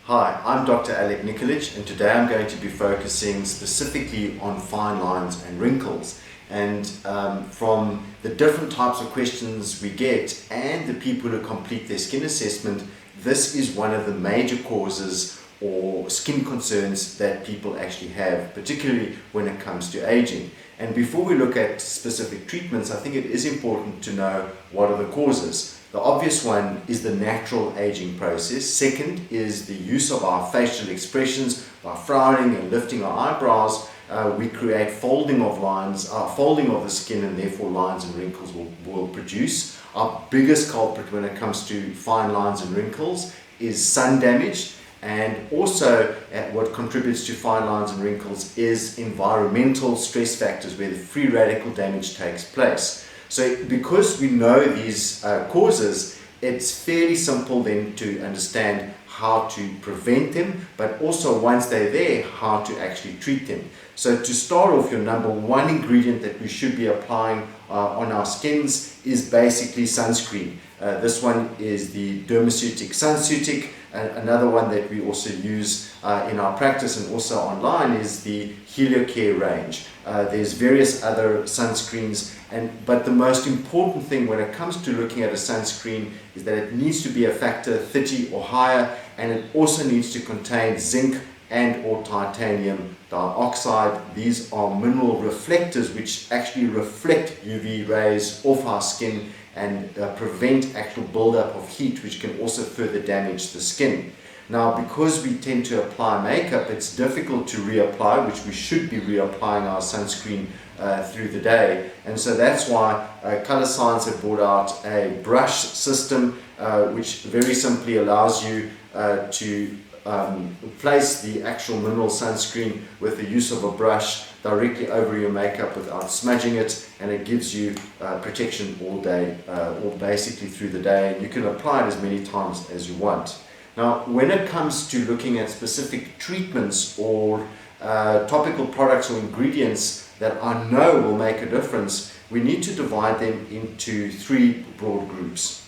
Hi, I'm Dr. Alek and today I'm going to be focusing specifically on fine lines and wrinkles. And from the different types of questions we get and the people who complete their skin assessment, this is one of the major causes or skin concerns that people actually have, particularly when it comes to aging. And before we look at specific treatments, I think it is important to know what are the causes. The obvious one is the natural aging process. Second is the use of our facial expressions. By frowning and lifting our eyebrows, we create folding of lines, folding of the skin, and therefore lines and wrinkles will produce. Our biggest culprit when it comes to fine lines and wrinkles is sun damage. And also what contributes to fine lines and wrinkles is environmental stress factors where the free radical damage takes place. So because we know these causes, it's fairly simple then to understand how to prevent them, but also once they're there, how to actually treat them. So to start off, your number one ingredient that we should be applying on our skins is basically sunscreen. This one is the Dermaceutic Sunsutic. Another one that we also use in our practice and also online is the HelioCare range. There's various other sunscreens, but the most important thing when it comes to looking at a sunscreen is that it needs to be a factor 30 or higher, and it also needs to contain zinc and or titanium dioxide. These are mineral reflectors which actually reflect UV rays off our skin and prevent actual buildup of heat, which can also further damage the skin. Now, because we tend to apply makeup, it's difficult to reapply, which we should be reapplying our sunscreen through the day. And so that's why Color Science have brought out a brush system, which very simply allows you to place the actual mineral sunscreen with the use of a brush directly over your makeup without smudging it, and it gives you protection all day or basically through the day, and you can apply it as many times as you want. Now, when it comes to looking at specific treatments or topical products or ingredients that I know will make a difference, we need to divide them into three broad groups.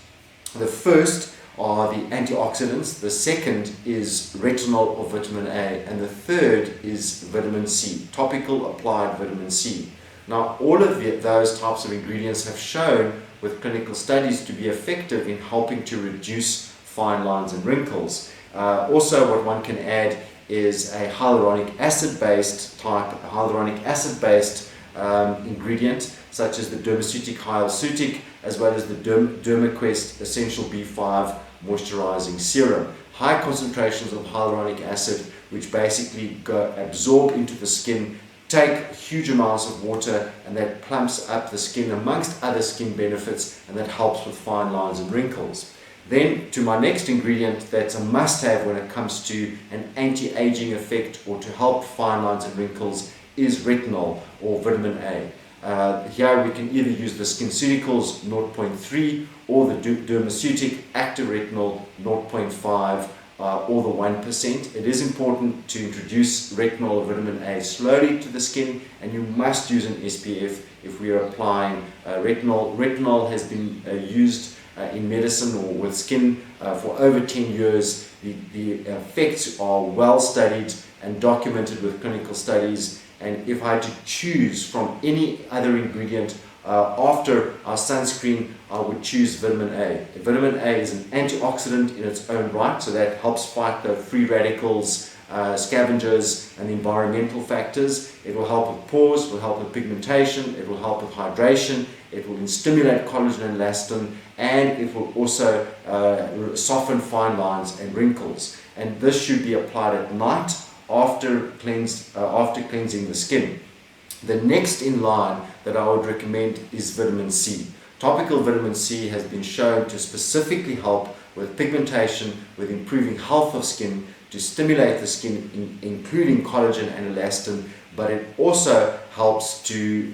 The first are the antioxidants, the second is retinol or vitamin A, and the third is vitamin C, topical applied vitamin C. Now, all of those types of ingredients have shown with clinical studies to be effective in helping to reduce fine lines and wrinkles. Also, what one can add is a hyaluronic acid-based ingredient, such as the Dermaceutic Hyalsutic, as well as the Dermaquest Essential B5 moisturizing serum. High concentrations of hyaluronic acid, which basically absorb into the skin, take huge amounts of water, and that plumps up the skin amongst other skin benefits, and that helps with fine lines and wrinkles. Then to my next ingredient that's a must-have when it comes to an anti-aging effect or to help fine lines and wrinkles is retinol or vitamin A. Here we can either use the SkinCeuticals 0.3 or the Dermaceutic Active Retinol 0.5 or the 1%. It is important to introduce retinol or vitamin A slowly to the skin, and you must use an SPF if we are applying retinol. Retinol has been used in medicine or with skin for over 10 years. The effects are well studied and documented with clinical studies. And if I had to choose from any other ingredient after our sunscreen, I would choose vitamin A. Vitamin A is an antioxidant in its own right, so that helps fight the free radicals, scavengers, and environmental factors. It will help with pores, it will help with pigmentation, it will help with hydration, it will stimulate collagen and elastin, and it will also soften fine lines and wrinkles. And this should be applied at night after cleansing the skin. The next in line that I would recommend is vitamin C. Topical vitamin C has been shown to specifically help with pigmentation, with improving health of skin, to stimulate the skin, including collagen and elastin, but it also helps to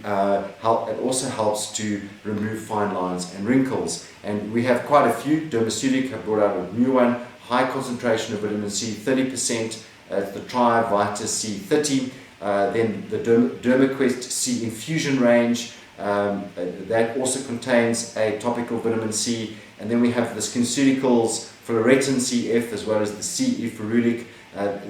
remove fine lines and wrinkles. And we have quite a few. Dermaceutic have brought out a new one, high concentration of vitamin C, 30%. The Tri-Vita C30, then the Dermaquest C Infusion range, that also contains a topical vitamin C, and then we have the SkinCeuticals Floretin CF as well as the CE ferulic.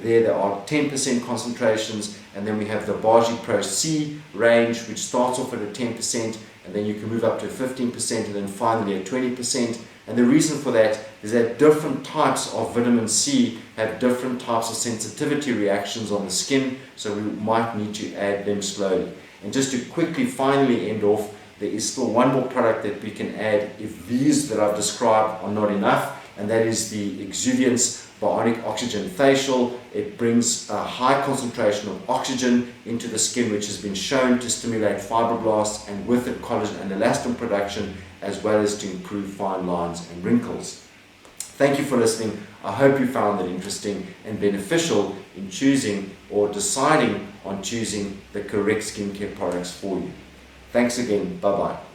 There are 10% concentrations, and then we have the Baji Pro C range, which starts off at a 10%, and then you can move up to 15%, and then finally at 20%. And the reason for that is that different types of vitamin C have different types of sensitivity reactions on the skin, so we might need to add them slowly. And just to quickly finally end off, there is still one more product that we can add if these that I've described are not enough, and that is the Exuviance Bionic Oxygen Facial. It brings a high concentration of oxygen into the skin, which has been shown to stimulate fibroblasts and with it collagen and elastin production, as well as to improve fine lines and wrinkles. Thank you for listening. I hope you found that interesting and beneficial in choosing or deciding on choosing the correct skincare products for you. Thanks again. Bye-bye.